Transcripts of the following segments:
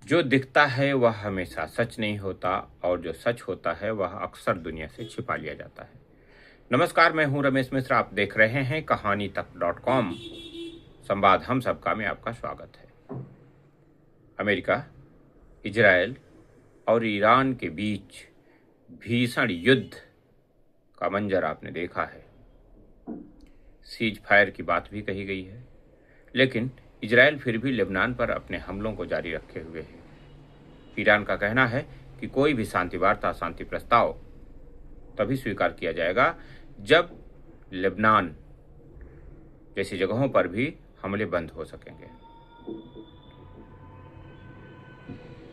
जो दिखता है वह हमेशा सच नहीं होता और जो सच होता है वह अक्सर दुनिया से छिपा लिया जाता है। नमस्कार, मैं हूं रमेश मिश्रा। आप देख रहे हैं कहानी तक .com। संवाद हम सबका में आपका स्वागत है। अमेरिका, इजराइल और ईरान के बीच भीषण युद्ध का मंजर आपने देखा है। सीज फायर की बात भी कही गई है, लेकिन इजराइल फिर भी लेबनान पर अपने हमलों को जारी रखे हुए है। ईरान का कहना है कि कोई भी शांति वार्ता, शांति प्रस्ताव तभी स्वीकार किया जाएगा जब लेबनान जैसी जगहों पर भी हमले बंद हो सकेंगे।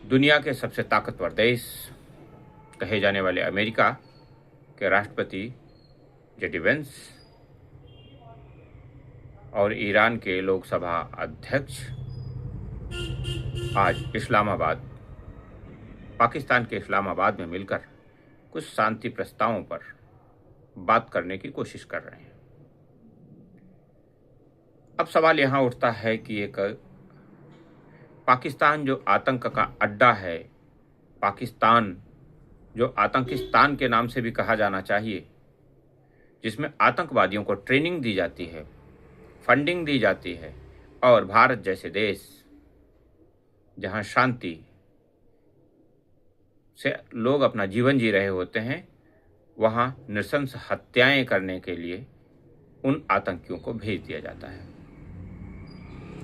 दुनिया के सबसे ताकतवर देश कहे जाने वाले अमेरिका के राष्ट्रपति जेडी वेंस और ईरान के लोकसभा अध्यक्ष आज पाकिस्तान के इस्लामाबाद में मिलकर कुछ शांति प्रस्तावों पर बात करने की कोशिश कर रहे हैं। अब सवाल यहाँ उठता है कि एक पाकिस्तान जो आतंक का अड्डा है, पाकिस्तान जो आतंकिस्तान के नाम से भी कहा जाना चाहिए, जिसमें आतंकवादियों को ट्रेनिंग दी जाती है, फंडिंग दी जाती है, और भारत जैसे देश जहां शांति से लोग अपना जीवन जी रहे होते हैं, वहां नृशंस हत्याएं करने के लिए उन आतंकियों को भेज दिया जाता है।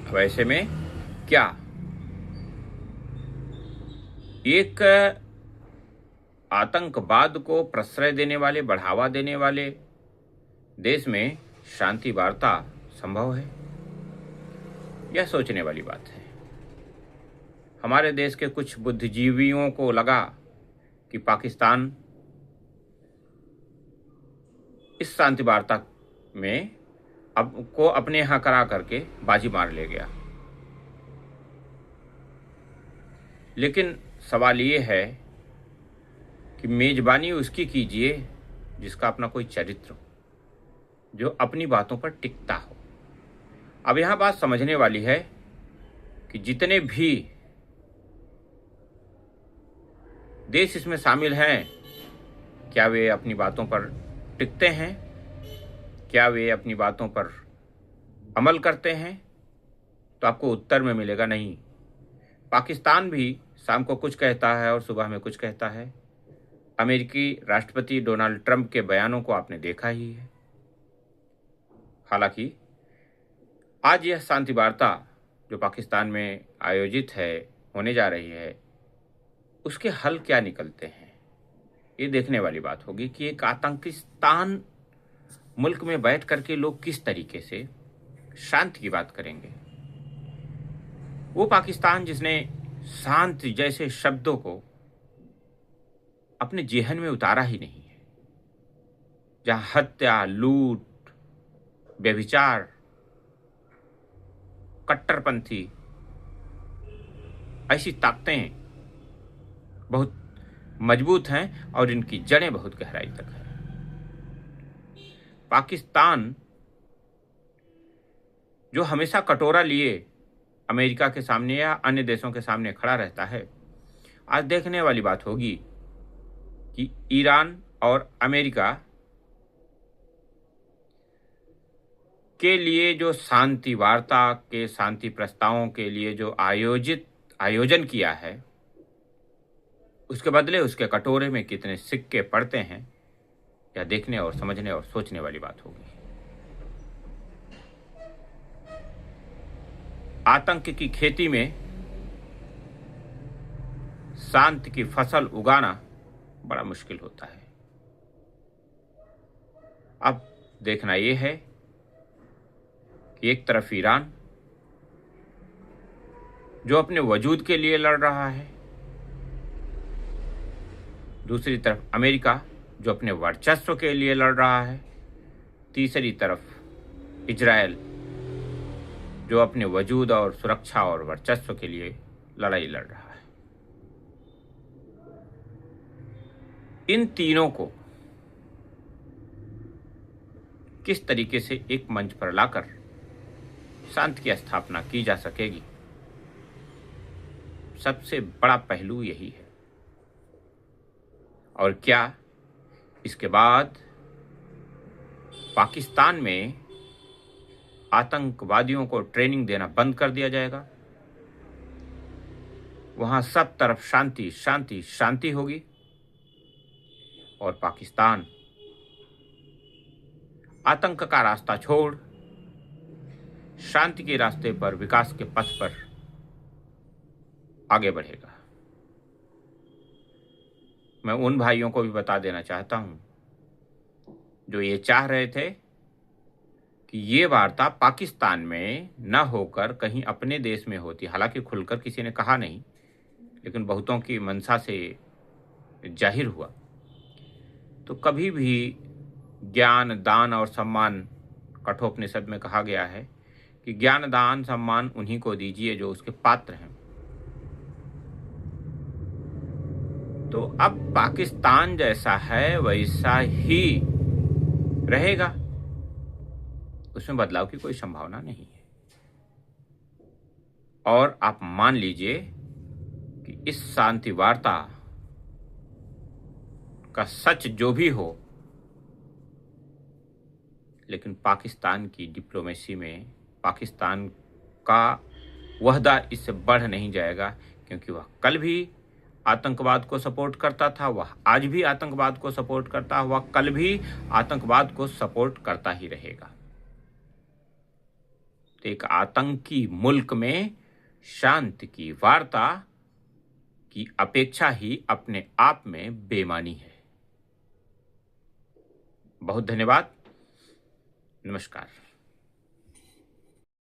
अब ऐसे में क्या एक आतंकवाद को प्रश्रय देने वाले, बढ़ावा देने वाले देश में शांति वार्ता संभव है? यह सोचने वाली बात है। हमारे देश के कुछ बुद्धिजीवियों को लगा कि पाकिस्तान इस शांति वार्ता में को अपने यहाँ करा करके बाजी मार ले गया। लेकिन सवाल ये है कि मेजबानी उसकी कीजिए जिसका अपना कोई चरित्र हो, जो अपनी बातों पर टिकता हो। अब यहाँ बात समझने वाली है कि जितने भी देश इसमें शामिल हैं, क्या वे अपनी बातों पर टिकते हैं? क्या वे अपनी बातों पर अमल करते हैं? तो आपको उत्तर में मिलेगा नहीं। पाकिस्तान भी शाम को कुछ कहता है और सुबह में कुछ कहता है। अमेरिकी राष्ट्रपति डोनाल्ड ट्रंप के बयानों को आपने देखा ही है। हालांकि आज यह शांति वार्ता जो पाकिस्तान में आयोजित है, होने जा रही है, उसके हल क्या निकलते हैं, ये देखने वाली बात होगी कि एक आतंकिस्तान मुल्क में बैठ करके लोग किस तरीके से शांति की बात करेंगे। वो पाकिस्तान जिसने शांति जैसे शब्दों को अपने जेहन में उतारा ही नहीं है, जहां हत्या, लूट, व्यभिचार, कट्टरपंथी ऐसी ताकतें बहुत मजबूत हैं और इनकी जड़ें बहुत गहराई तक हैं। पाकिस्तान जो हमेशा कटोरा लिए अमेरिका के सामने या अन्य देशों के सामने खड़ा रहता है, आज देखने वाली बात होगी कि ईरान और अमेरिका के लिए जो शांति वार्ता के शांति प्रस्तावों के लिए जो आयोजन किया है, उसके बदले उसके कटोरे में कितने सिक्के पड़ते हैं, यह देखने और समझने और सोचने वाली बात होगी। आतंक की खेती में शांति की फसल उगाना बड़ा मुश्किल होता है। अब देखना यह है कि एक तरफ ईरान जो अपने वजूद के लिए लड़ रहा है, दूसरी तरफ अमेरिका जो अपने वर्चस्व के लिए लड़ रहा है, तीसरी तरफ इजराइल जो अपने वजूद और सुरक्षा और वर्चस्व के लिए लड़ाई लड़ रहा है। इन तीनों को किस तरीके से एक मंच पर लाकर शांति की स्थापना की जा सकेगी, सबसे बड़ा पहलू यही है। और क्या इसके बाद पाकिस्तान में आतंकवादियों को ट्रेनिंग देना बंद कर दिया जाएगा? वहां सब तरफ शांति शांति शांति होगी और पाकिस्तान आतंक का रास्ता छोड़ शांति के रास्ते पर, विकास के पथ पर आगे बढ़ेगा। मैं उन भाइयों को भी बता देना चाहता हूं जो ये चाह रहे थे कि ये वार्ता पाकिस्तान में न होकर कहीं अपने देश में होती। हालांकि खुलकर किसी ने कहा नहीं, लेकिन बहुतों की मंशा से जाहिर हुआ। तो कभी भी ज्ञान, दान और सम्मान, कठोपनिषद में कहा गया है कि ज्ञान, दान, सम्मान उन्हीं को दीजिए जो उसके पात्र हैं। तो अब पाकिस्तान जैसा है वैसा ही रहेगा, उसमें बदलाव की कोई संभावना नहीं है। और आप मान लीजिए कि इस शांति वार्ता का सच जो भी हो, लेकिन पाकिस्तान की डिप्लोमेसी में पाकिस्तान का वहदा इससे बढ़ नहीं जाएगा, क्योंकि वह कल भी आतंकवाद को सपोर्ट करता था, वह आज भी आतंकवाद को सपोर्ट करता है, वह कल भी आतंकवाद को सपोर्ट करता ही रहेगा। तो एक आतंकी मुल्क में शांति की वार्ता की अपेक्षा ही अपने आप में बेईमानी है। बहुत धन्यवाद। नमस्कार।